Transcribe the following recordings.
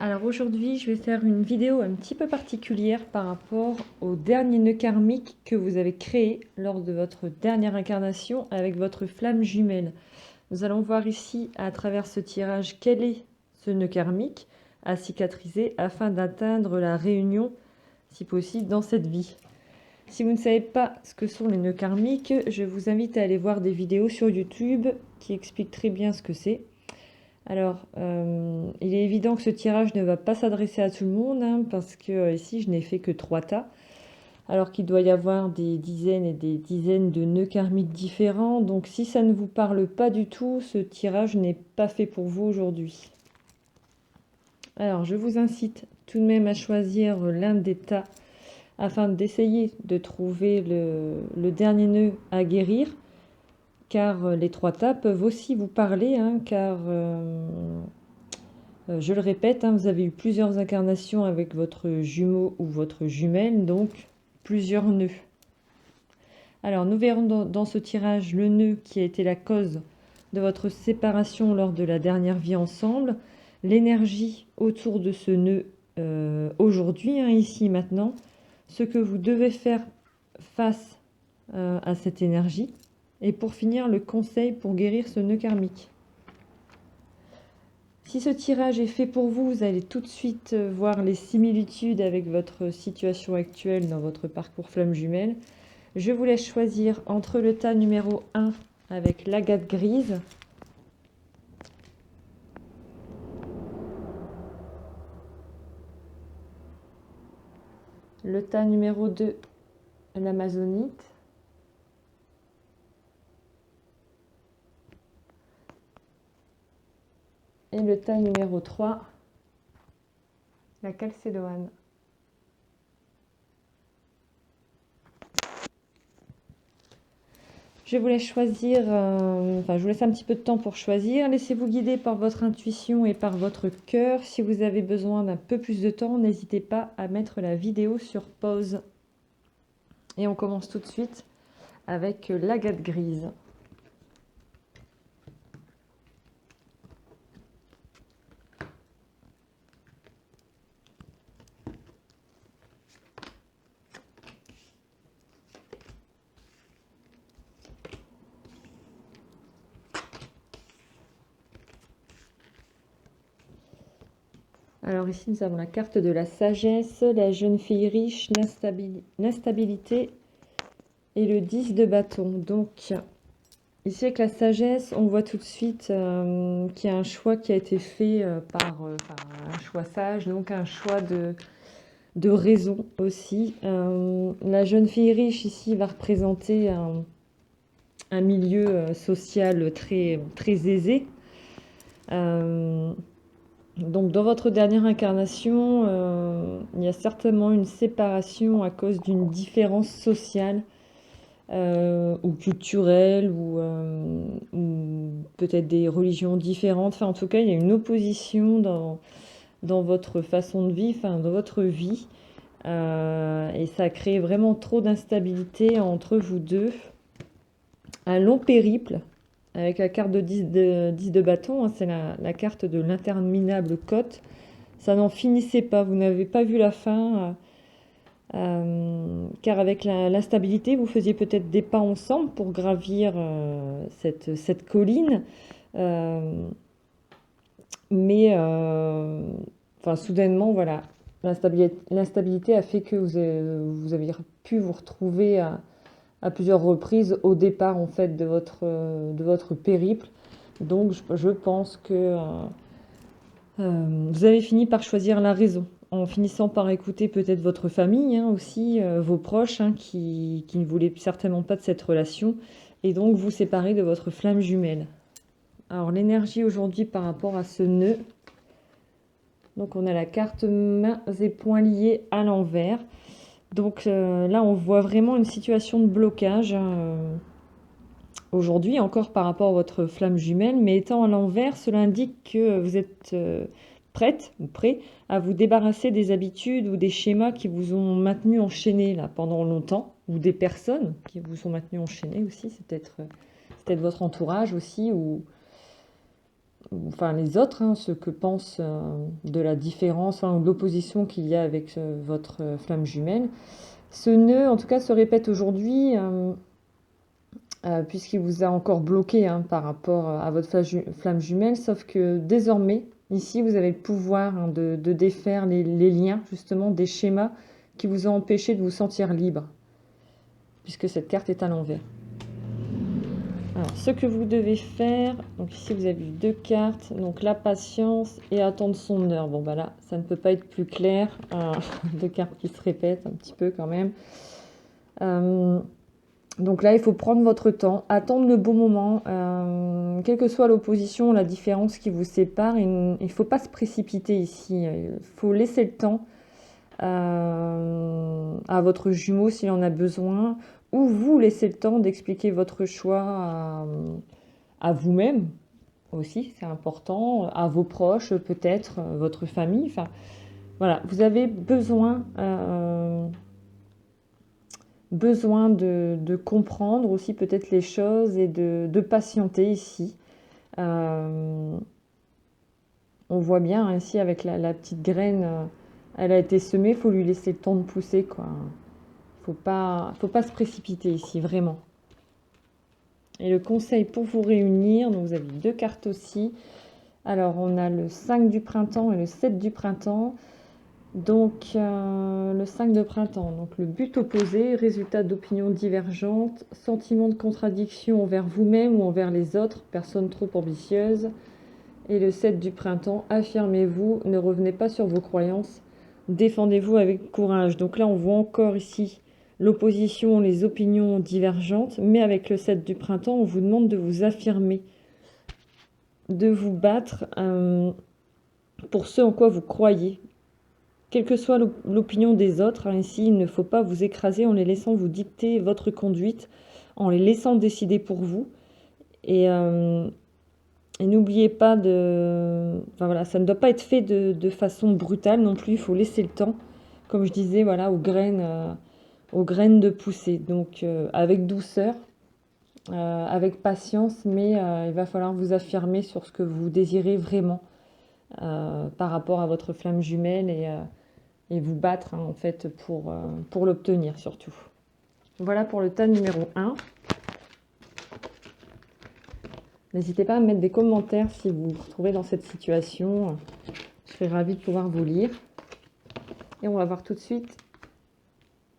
Alors aujourd'hui, je vais faire une vidéo un petit peu particulière par rapport au dernier nœud karmique que vous avez créé lors de votre dernière incarnation avec votre flamme jumelle. Nous allons voir ici, à travers ce tirage, quel est ce nœud karmique à cicatriser afin d'atteindre la réunion, si possible, dans cette vie. Si vous ne savez pas ce que sont les nœuds karmiques, je vous invite à aller voir des vidéos sur YouTube qui expliquent très bien ce que c'est. Alors, il est évident que ce tirage ne va pas s'adresser à tout le monde, hein, parce que ici, je n'ai fait que 3 tas, alors qu'il doit y avoir des dizaines et des dizaines de nœuds karmiques différents. Donc, si ça ne vous parle pas du tout, ce tirage n'est pas fait pour vous aujourd'hui. Alors, je vous incite tout de même à choisir l'un des tas afin d'essayer de trouver le dernier nœud à guérir, car les 3 tas peuvent aussi vous parler, hein, car... je le répète, hein, vous avez eu plusieurs incarnations avec votre jumeau ou votre jumelle, donc plusieurs nœuds. Alors, nous verrons dans ce tirage le nœud qui a été la cause de votre séparation lors de la dernière vie ensemble, l'énergie autour de ce nœud aujourd'hui, hein, ici, maintenant, ce que vous devez faire face à cette énergie, et pour finir, le conseil pour guérir ce nœud karmique. Si ce tirage est fait pour vous, vous allez tout de suite voir les similitudes avec votre situation actuelle dans votre parcours flamme jumelle. Je vous laisse choisir entre le tas numéro 1 avec l'agate grise, le tas numéro 2, l'amazonite, et le tas numéro 3, la calcédoine. Je vous laisse choisir, je vous laisse un petit peu de temps pour choisir. Laissez-vous guider par votre intuition et par votre cœur. Si vous avez besoin d'un peu plus de temps, n'hésitez pas à mettre la vidéo sur pause. Et on commence tout de suite avec l'agate grise. Alors ici, nous avons la carte de la sagesse, la jeune fille riche, l'instabilité et le 10 de bâton. Donc, ici avec la sagesse, on voit tout de suite qu'il y a un choix qui a été fait par un choix sage, donc un choix de raison aussi. La jeune fille riche ici va représenter un milieu social très, très aisé. Donc dans votre dernière incarnation, il y a certainement une séparation à cause d'une différence sociale ou culturelle ou peut-être des religions différentes. Enfin, en tout cas, il y a une opposition dans votre façon de vivre, dans votre vie. Et ça a créé vraiment trop d'instabilité entre vous deux. Un long périple avec la carte de 10 de bâton, hein, c'est la carte de l'interminable côte. Ça n'en finissait pas, vous n'avez pas vu la fin, car avec l'instabilité, vous faisiez peut-être des pas ensemble pour gravir cette colline. Mais soudainement, voilà, l'instabilité a fait que vous avez pu vous retrouver à plusieurs reprises au départ en fait de votre périple. Donc je pense que vous avez fini par choisir la raison, en finissant par écouter peut-être votre famille, hein, aussi, vos proches, hein, qui ne voulaient certainement pas de cette relation, et donc vous séparer de votre flamme jumelle. Alors l'énergie aujourd'hui par rapport à ce nœud, donc on a la carte mains et poings liés à l'envers. Donc là, on voit vraiment une situation de blocage aujourd'hui, encore par rapport à votre flamme jumelle, mais étant à l'envers, cela indique que vous êtes prête ou prêt à vous débarrasser des habitudes ou des schémas qui vous ont maintenu enchaîné là pendant longtemps, ou des personnes qui vous ont maintenu enchaîné aussi. C'est peut-être votre entourage aussi, ou enfin les autres, hein, ce que pensent de la différence, enfin, ou de l'opposition qu'il y a avec votre flamme jumelle. Ce nœud, en tout cas, se répète aujourd'hui, puisqu'il vous a encore bloqué, hein, par rapport à votre flamme jumelle, sauf que désormais, ici, vous avez le pouvoir, hein, de défaire les liens, justement, des schémas qui vous ont empêché de vous sentir libre, puisque cette carte est à l'envers. Alors, ce que vous devez faire, donc ici vous avez 2 cartes, donc la patience et attendre son heure. Bon bah là, ça ne peut pas être plus clair. 2 cartes qui se répètent un petit peu quand même. Donc là, il faut prendre votre temps, attendre le bon moment, quelle que soit l'opposition, la différence qui vous sépare. Il ne faut pas se précipiter ici. Il faut laisser le temps à votre jumeau s'il en a besoin, ou vous laissez le temps d'expliquer votre choix à vous-même aussi, c'est important, à vos proches peut-être, votre famille. Enfin, voilà, vous avez besoin de comprendre aussi peut-être les choses et de patienter ici. On voit bien, hein, ici avec la petite graine, elle a été semée, il faut lui laisser le temps de pousser, quoi. Faut pas se précipiter ici, vraiment. Et le conseil pour vous réunir, donc vous avez 2 cartes aussi. Alors, on a le 5 du printemps et le 7 du printemps. Donc, le 5 de printemps, donc le but opposé, résultat d'opinions divergentes, sentiment de contradiction envers vous-même ou envers les autres, personne trop ambitieuse. Et le 7 du printemps, affirmez-vous, ne revenez pas sur vos croyances, défendez-vous avec courage. Donc là, on voit encore ici l'opposition, les opinions divergentes, mais avec le 7 du printemps, on vous demande de vous affirmer, de vous battre pour ce en quoi vous croyez. Quelle que soit l'opinion des autres, hein, ici, il ne faut pas vous écraser en les laissant vous dicter votre conduite, en les laissant décider pour vous. Et n'oubliez pas enfin, voilà, ça ne doit pas être fait de façon brutale non plus, il faut laisser le temps, comme je disais, voilà, aux graines de pousser. Donc avec douceur, avec patience, mais il va falloir vous affirmer sur ce que vous désirez vraiment par rapport à votre flamme jumelle et vous battre, hein, en fait, pour l'obtenir surtout. Voilà pour le tas numéro 1. N'hésitez pas à mettre des commentaires si vous vous retrouvez dans cette situation. Je serai ravie de pouvoir vous lire. Et on va voir tout de suite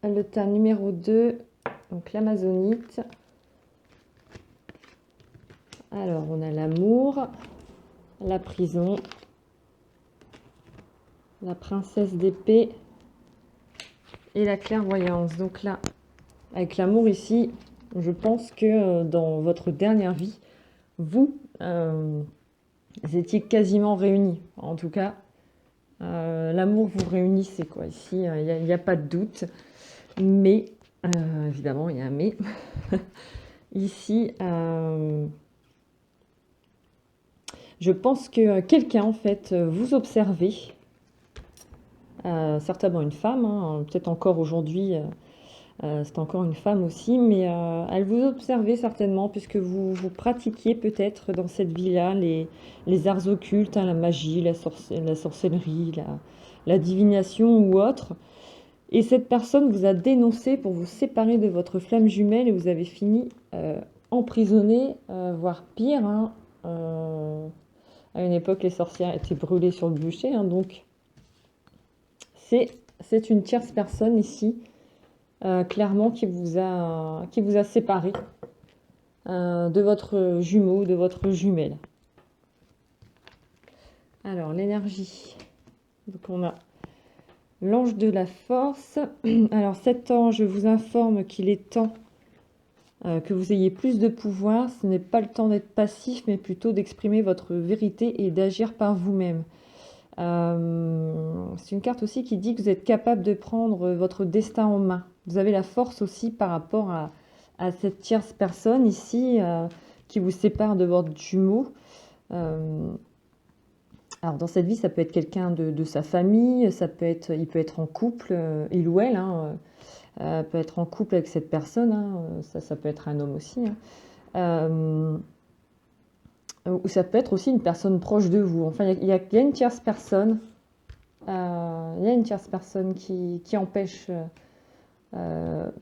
le tas numéro 2, donc l'amazonite. Alors, on a l'amour, la prison, la princesse d'épée et la clairvoyance. Donc là, avec l'amour ici, je pense que dans votre dernière vie, vous étiez quasiment réunis. En tout cas, l'amour vous réunissait, quoi. Ici, il n'y a pas de doute. Mais, évidemment, il y a un mais. Ici, je pense que quelqu'un, en fait, vous observez. Certainement une femme, hein, peut-être encore aujourd'hui, c'est encore une femme aussi, mais elle vous observait certainement, puisque vous pratiquiez peut-être dans cette vie-là les arts occultes, hein, la magie, la sorcellerie, la divination ou autre. Et cette personne vous a dénoncé pour vous séparer de votre flamme jumelle et vous avez fini emprisonné, voire pire, hein. À une époque, les sorcières étaient brûlées sur le bûcher, hein, donc c'est une tierce personne ici, clairement, qui vous a séparé de votre jumeau, de votre jumelle. Alors, l'énergie. Donc, on a l'ange de la force. Alors, cet ange vous informe qu'il est temps que vous ayez plus de pouvoir. Ce n'est pas le temps d'être passif, mais plutôt d'exprimer votre vérité et d'agir par vous-même. C'est une carte aussi qui dit que vous êtes capable de prendre votre destin en main. Vous avez la force aussi par rapport à cette tierce personne ici qui vous sépare de votre jumeau. Alors dans cette vie, ça peut être quelqu'un de sa famille, il peut être en couple, il ou elle, hein, peut être en couple avec cette personne, hein, ça peut être un homme aussi, hein. ou ça peut être aussi une personne proche de vous. Enfin, il y a une tierce personne, il y a une tierce personne qui empêche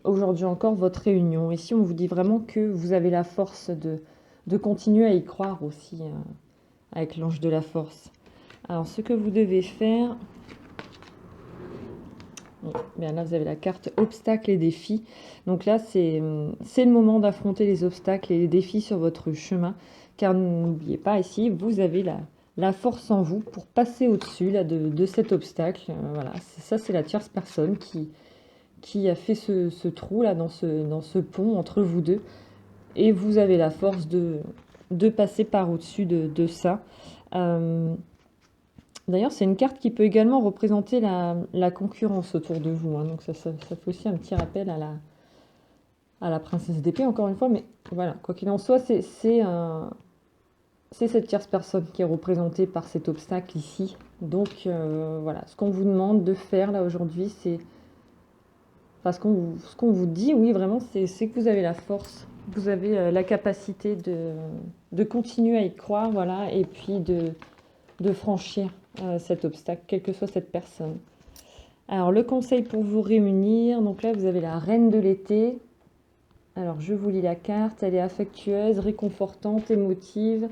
aujourd'hui encore votre réunion. Ici, on vous dit vraiment que vous avez la force de continuer à y croire aussi, avec l'ange de la force. Alors, ce que vous devez faire, bien là, vous avez la carte obstacles et défis. Donc là, c'est le moment d'affronter les obstacles et les défis sur votre chemin. Car n'oubliez pas, ici, vous avez la force en vous pour passer au-dessus là, de cet obstacle. Voilà, ça, c'est la tierce personne qui a fait ce trou là dans ce pont entre vous deux. Et vous avez la force de passer par au-dessus de ça. D'ailleurs, c'est une carte qui peut également représenter la concurrence autour de vous, hein. Donc ça fait aussi un petit rappel à la princesse d'épée, encore une fois. Mais voilà, quoi qu'il en soit, c'est cette tierce personne qui est représentée par cet obstacle ici. Donc voilà, ce qu'on vous demande de faire là aujourd'hui, c'est... Enfin, ce qu'on vous dit, oui, vraiment, c'est que vous avez la force, vous avez la capacité de continuer à y croire, voilà, et puis de franchir cet obstacle, quelle que soit cette personne. Alors, le conseil pour vous réunir, donc là, vous avez la reine de l'été. Alors, je vous lis la carte, elle est affectueuse, réconfortante, émotive,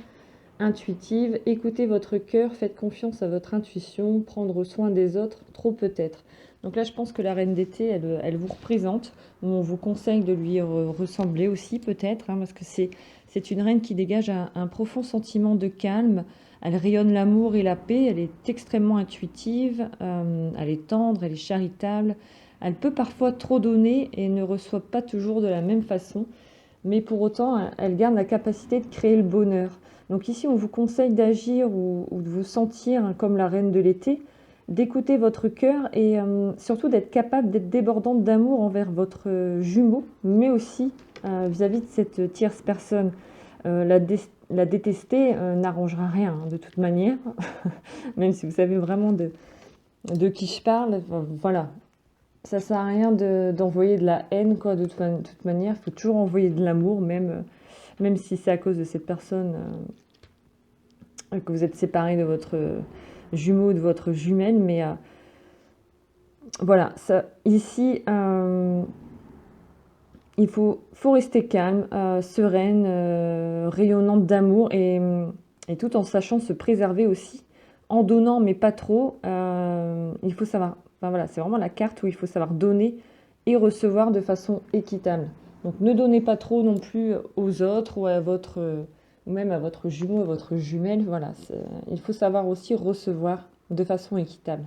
intuitive. Écoutez votre cœur, faites confiance à votre intuition, prendre soin des autres, trop peut-être. Donc là, je pense que la reine d'été, elle vous représente. On vous conseille de lui ressembler aussi, peut-être, hein, parce que c'est une reine qui dégage un profond sentiment de calme. Elle rayonne l'amour et la paix. Elle est extrêmement intuitive. Elle est tendre, elle est charitable. Elle peut parfois trop donner et ne reçoit pas toujours de la même façon. Mais pour autant, elle garde la capacité de créer le bonheur. Donc ici, on vous conseille d'agir ou de vous sentir comme la reine de l'été, d'écouter votre cœur et surtout d'être capable d'être débordante d'amour envers votre jumeau, mais aussi vis-à-vis de cette tierce personne. La détester n'arrangera rien, hein, de toute manière, même si vous savez vraiment de qui je parle. Voilà, ça sert à rien d'envoyer de la haine, quoi, de toute manière. Il faut toujours envoyer de l'amour, même si c'est à cause de cette personne que vous êtes séparé de votre jumeau, de votre jumelle. Mais voilà, ça, ici, il faut rester calme, sereine, rayonnante d'amour et tout en sachant se préserver aussi, en donnant mais pas trop. Il faut savoir, enfin voilà, c'est vraiment la carte où il faut savoir donner et recevoir de façon équitable. Donc ne donnez pas trop non plus aux autres ou à ou même à votre jumeau, à votre jumelle. Voilà, il faut savoir aussi recevoir de façon équitable.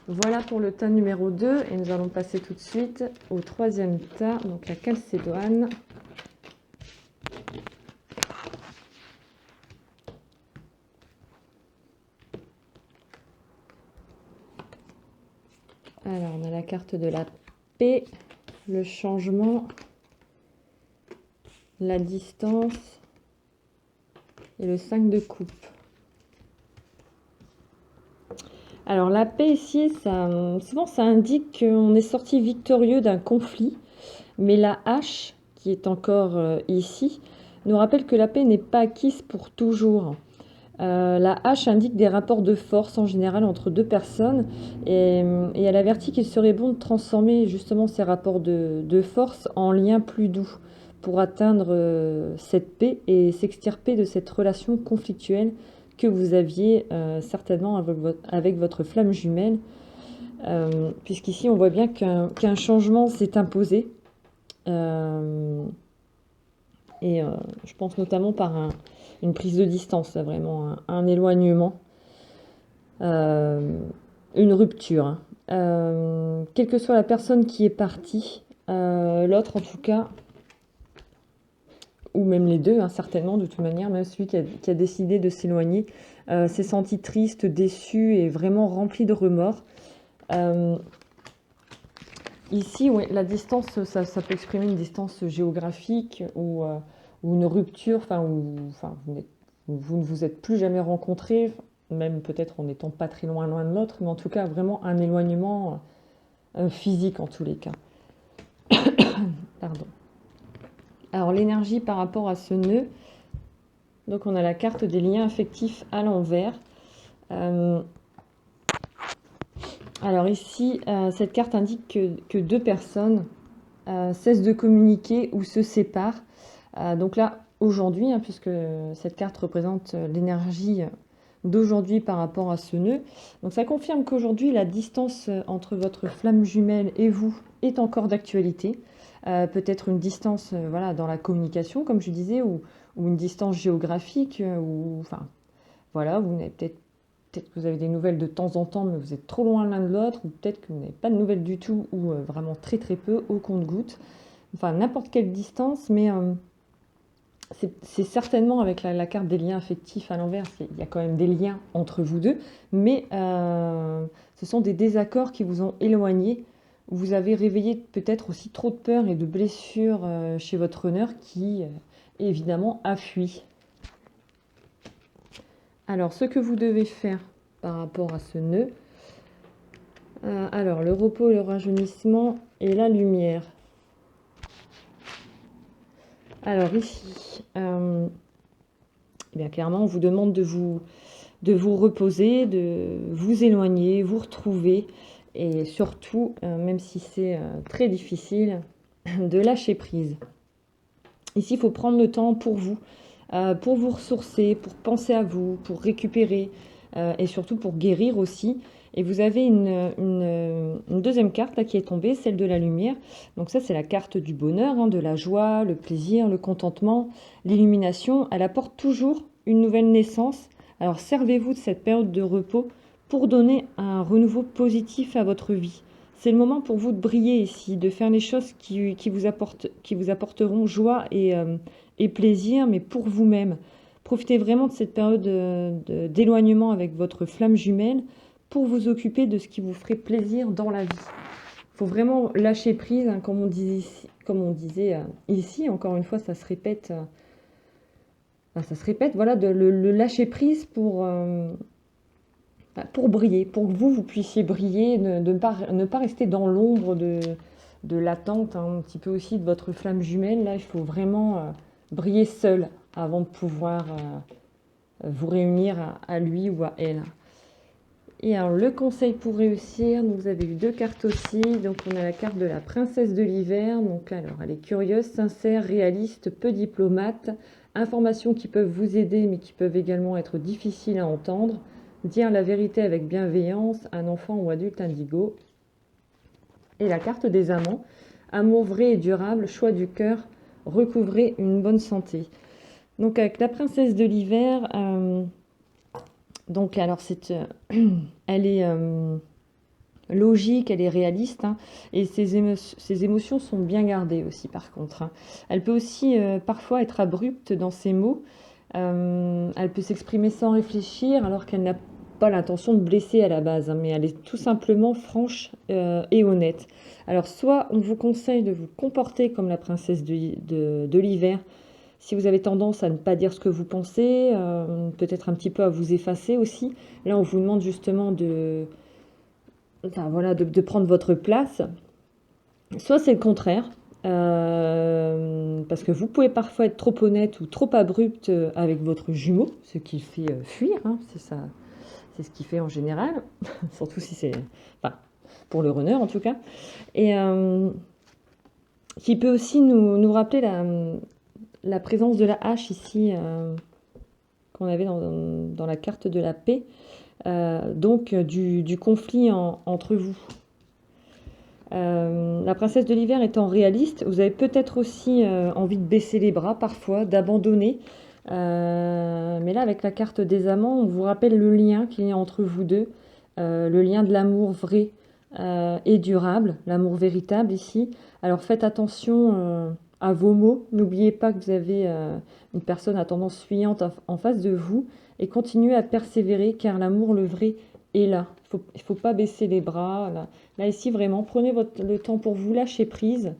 Voilà pour le tas numéro 2 et nous allons passer tout de suite au troisième tas, donc la calcédoine. Alors on a la carte de la paix, le changement, la distance et le 5 de coupe. Alors la paix ici, souvent ça indique qu'on est sorti victorieux d'un conflit, mais la hache, qui est encore ici, nous rappelle que la paix n'est pas acquise pour toujours. La hache indique des rapports de force en général entre deux personnes et elle avertit qu'il serait bon de transformer justement ces rapports de force en liens plus doux pour atteindre cette paix et s'extirper de cette relation conflictuelle que vous aviez certainement avec votre flamme jumelle, puisqu'ici on voit bien qu'un changement s'est imposé, je pense notamment par une prise de distance, là, vraiment un éloignement, une rupture, hein. Quelle que soit la personne qui est partie, l'autre en tout cas, ou même les deux, hein, certainement, de toute manière, même celui qui a décidé de s'éloigner, s'est senti triste, déçu et vraiment rempli de remords. Ici, ouais, la distance, ça peut exprimer une distance géographique ou une rupture, vous ne vous êtes plus jamais rencontrés, même peut-être en n'étant pas très loin l'un de l'autre, mais en tout cas vraiment un éloignement physique en tous les cas. Pardon. Alors l'énergie par rapport à ce nœud, Donc on a la carte des liens affectifs à l'envers. Alors ici, cette carte indique que deux personnes cessent de communiquer ou se séparent. Donc là, aujourd'hui, hein, puisque cette carte représente l'énergie d'aujourd'hui par rapport à ce nœud. Donc ça confirme qu'aujourd'hui, la distance entre votre flamme jumelle et vous est encore d'actualité. Peut-être une distance voilà, dans la communication, comme je disais, ou une distance géographique, ou enfin voilà, vous n'avez peut-être que vous avez des nouvelles de temps en temps, mais vous êtes trop loin l'un de l'autre, ou peut-être que vous n'avez pas de nouvelles du tout, ou vraiment très très peu, au compte-gouttes. Enfin, n'importe quelle distance, mais c'est certainement avec la carte des liens affectifs à l'envers, il y a quand même des liens entre vous deux, mais ce sont des désaccords qui vous ont éloigné. Vous avez réveillé peut-être aussi trop de peur et de blessures chez votre runner qui, évidemment, a fui. Alors, ce que vous devez faire par rapport à ce nœud, alors le repos, le rajeunissement et la lumière. Alors ici, eh bien, clairement, on vous demande de vous reposer, de vous éloigner, vous retrouver et surtout, même si c'est très difficile, de lâcher prise. Ici, il faut prendre le temps pour vous ressourcer, pour penser à vous, pour récupérer et surtout pour guérir aussi. Et vous avez une deuxième carte là, qui est tombée, celle de la lumière. Donc ça, c'est la carte du bonheur, hein, de la joie, le plaisir, le contentement, l'illumination. Elle apporte toujours une nouvelle naissance. Alors servez-vous de cette période de repos pour donner un renouveau positif à votre vie. C'est le moment pour vous de briller ici, de faire les choses qui vous apporteront joie et plaisir, mais pour vous-même. Profitez vraiment de cette période d'éloignement avec votre flamme jumelle pour vous occuper de ce qui vous ferait plaisir dans la vie. Il faut vraiment lâcher prise, hein, comme on disait ici, encore une fois, ça se répète, voilà, le lâcher prise pour briller, pour que vous puissiez briller, ne pas rester dans l'ombre de l'attente, hein, un petit peu aussi de votre flamme jumelle. Là, il faut vraiment briller seul avant de pouvoir vous réunir à lui ou à elle. Et alors, le conseil pour réussir, donc vous avez eu deux cartes aussi. Donc, on a la carte de la princesse de l'hiver. Donc, alors, elle est curieuse, sincère, réaliste, peu diplomate. Informations qui peuvent vous aider, mais qui peuvent également être difficiles à entendre. Dire la vérité avec bienveillance, un enfant ou adulte indigo. Et la carte des amants. Amour vrai et durable, choix du cœur, recouvrer une bonne santé. Donc, avec la princesse de l'hiver... donc, alors, elle est logique, elle est réaliste, hein, et ses émotions sont bien gardées aussi, par contre. Hein. Elle peut aussi parfois être abrupte dans ses mots. Elle peut s'exprimer sans réfléchir, alors qu'elle n'a pas l'intention de blesser à la base, hein, mais elle est tout simplement franche et honnête. Alors, soit on vous conseille de vous comporter comme la princesse de l'hiver, si vous avez tendance à ne pas dire ce que vous pensez, peut-être un petit peu à vous effacer aussi. Là, on vous demande justement de prendre votre place. Soit c'est le contraire, parce que vous pouvez parfois être trop honnête ou trop abrupte avec votre jumeau, ce qui fait fuir, hein, c'est ça, c'est ce qu'il fait en général, surtout si c'est, enfin, pour le runner en tout cas, et qui peut aussi nous rappeler la présence de la hache ici, qu'on avait dans la carte de la paix, donc du conflit entre vous. La princesse de l'hiver étant réaliste, vous avez peut-être aussi envie de baisser les bras parfois, d'abandonner. Mais là, avec la carte des amants, on vous rappelle le lien qu'il y a entre vous deux, le lien de l'amour vrai et durable, l'amour véritable ici. Alors faites attention à vos mots. N'oubliez pas que vous avez une personne à tendance fuyante en face de vous et continuez à persévérer car l'amour, le vrai, est là. Il faut pas baisser les bras. Là ici, vraiment, prenez le temps pour vous, lâcher prise.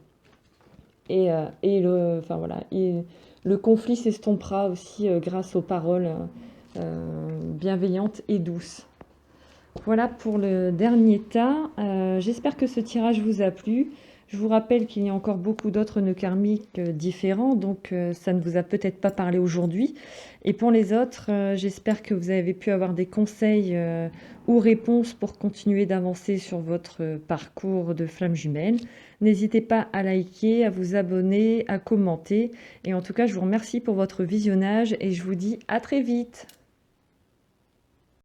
Et le conflit s'estompera aussi grâce aux paroles bienveillantes et douces. Voilà pour le dernier tas. J'espère que ce tirage vous a plu. Je vous rappelle qu'il y a encore beaucoup d'autres nœuds karmiques différents, donc ça ne vous a peut-être pas parlé aujourd'hui. Et pour les autres, j'espère que vous avez pu avoir des conseils ou réponses pour continuer d'avancer sur votre parcours de flamme jumelle. N'hésitez pas à liker, à vous abonner, à commenter. Et en tout cas, je vous remercie pour votre visionnage et je vous dis à très vite.